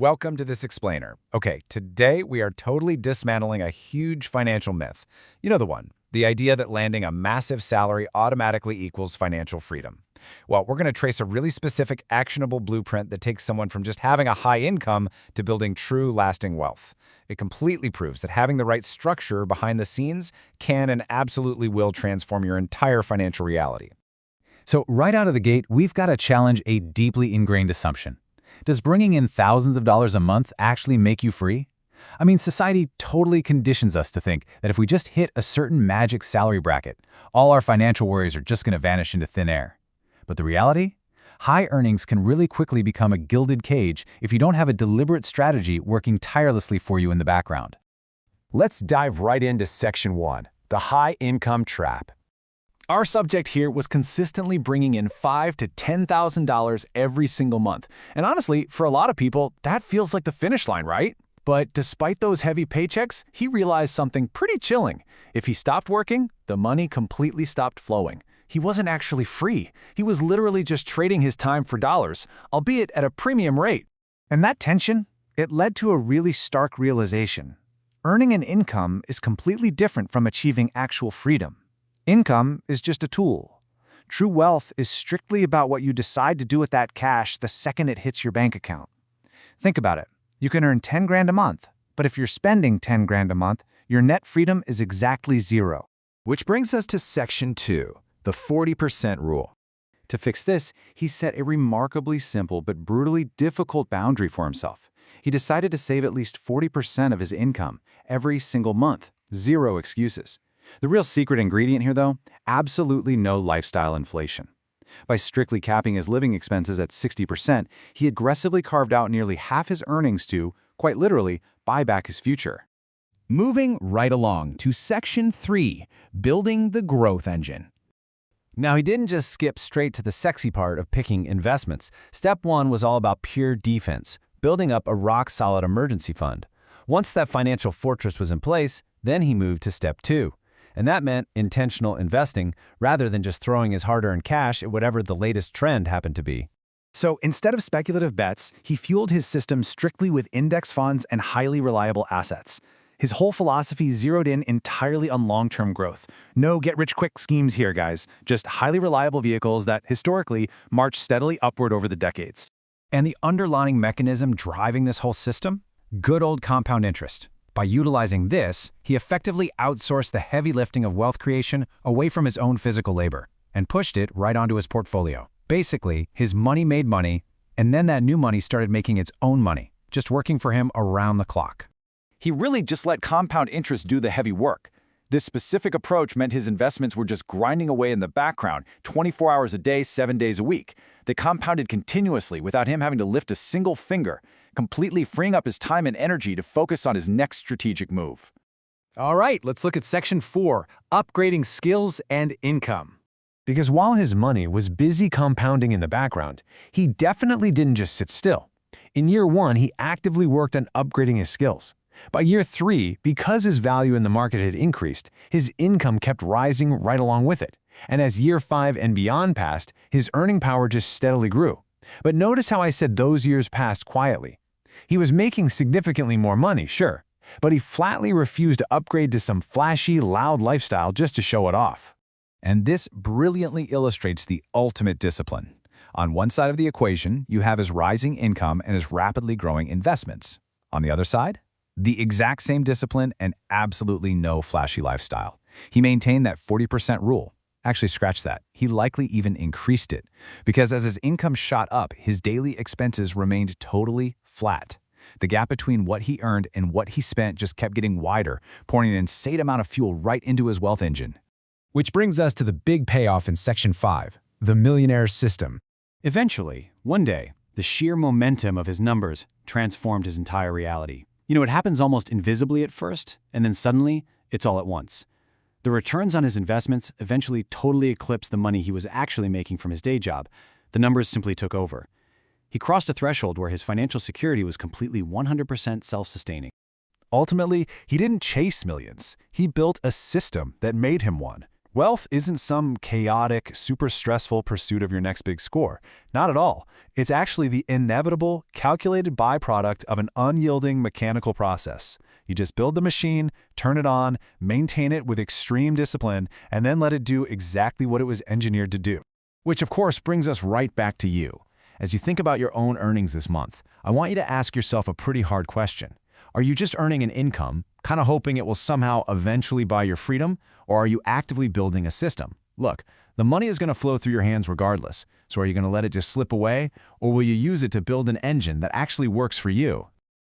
Welcome to This Explainer. Okay, today we are totally dismantling a huge financial myth. You know the one, the idea that landing a massive salary automatically equals financial freedom. Well, we're going to trace a really specific, actionable blueprint that takes someone from just having a high income to building true, lasting wealth. It completely proves that having the right structure behind the scenes can and absolutely will transform your entire financial reality. So right out of the gate, we've got to challenge a deeply ingrained assumption. Does bringing in thousands of dollars a month actually make you free? I mean, society totally conditions us to think that if we just hit a certain magic salary bracket, all our financial worries are just going to vanish into thin air. But the reality? High earnings can really quickly become a gilded cage if you don't have a deliberate strategy working tirelessly for you in the background. Let's dive right into Section 1, the high income trap. Our subject here was consistently bringing in $5,000 to $10,000 every single month. And honestly, for a lot of people, that feels like the finish line, right? But despite those heavy paychecks, he realized something pretty chilling. If he stopped working, the money completely stopped flowing. He wasn't actually free. He was literally just trading his time for dollars, albeit at a premium rate. And that tension, it led to a really stark realization. Earning an income is completely different from achieving actual freedom. Income is just a tool. True wealth is strictly about what you decide to do with that cash the second it hits your bank account. Think about it. You can earn 10 grand a month, but if you're spending 10 grand a month, your net freedom is exactly zero. Which brings us to Section 2, the 40% rule. To fix this, he set a remarkably simple but brutally difficult boundary for himself. He decided to save at least 40% of his income every single month. Zero excuses. The real secret ingredient here, though, absolutely no lifestyle inflation. By strictly capping his living expenses at 60%, he aggressively carved out nearly half his earnings to, quite literally, buy back his future. Moving right along to Section 3, building the growth engine. Now, he didn't just skip straight to the sexy part of picking investments. Step 1 was all about pure defense, building up a rock-solid emergency fund. Once that financial fortress was in place, then he moved to Step 2. And that meant intentional investing rather than just throwing his hard-earned cash at whatever the latest trend happened to be. So instead of speculative bets, he fueled his system strictly with index funds and highly reliable assets. His whole philosophy zeroed in entirely on long-term growth. No get-rich-quick schemes here, guys. Just highly reliable vehicles that, historically, march steadily upward over the decades. And the underlying mechanism driving this whole system? Good old compound interest. By utilizing this, he effectively outsourced the heavy lifting of wealth creation away from his own physical labor and pushed it right onto his portfolio. Basically, his money made money, and then that new money started making its own money, just working for him around the clock. He really just let compound interest do the heavy work. This specific approach meant his investments were just grinding away in the background, 24 hours a day, 7 days a week. They compounded continuously without him having to lift a single finger, completely freeing up his time and energy to focus on his next strategic move. All right, let's look at Section 4, upgrading skills and income. Because while his money was busy compounding in the background, he definitely didn't just sit still. In year 1, he actively worked on upgrading his skills. By year 3, because his value in the market had increased, his income kept rising right along with it. And as year 5 and beyond passed, his earning power just steadily grew. But notice how I said those years passed quietly. He was making significantly more money, sure, but he flatly refused to upgrade to some flashy, loud lifestyle just to show it off. And this brilliantly illustrates the ultimate discipline. On one side of the equation, you have his rising income and his rapidly growing investments. On the other side, the exact same discipline and absolutely no flashy lifestyle. He maintained that 40% rule. Actually, scratch that. He likely even increased it, because as his income shot up, his daily expenses remained totally flat. The gap between what he earned and what he spent just kept getting wider, pouring an insane amount of fuel right into his wealth engine. Which brings us to the big payoff in Section 5, the millionaire system. Eventually, one day, the sheer momentum of his numbers transformed his entire reality. You know, it happens almost invisibly at first, and then suddenly, it's all at once. The returns on his investments eventually totally eclipsed the money he was actually making from his day job. The numbers simply took over. He crossed a threshold where his financial security was completely 100% self-sustaining. Ultimately, he didn't chase millions. He built a system that made him one. Wealth isn't some chaotic, super stressful pursuit of your next big score. Not at all. It's actually the inevitable, calculated byproduct of an unyielding mechanical process. You just build the machine, turn it on, maintain it with extreme discipline, and then let it do exactly what it was engineered to do. Which, of course, brings us right back to you. As you think about your own earnings this month, I want you to ask yourself a pretty hard question. Are you just earning an income, kind of hoping it will somehow eventually buy your freedom, or are you actively building a system? Look, the money is going to flow through your hands regardless, so are you going to let it just slip away, or will you use it to build an engine that actually works for you?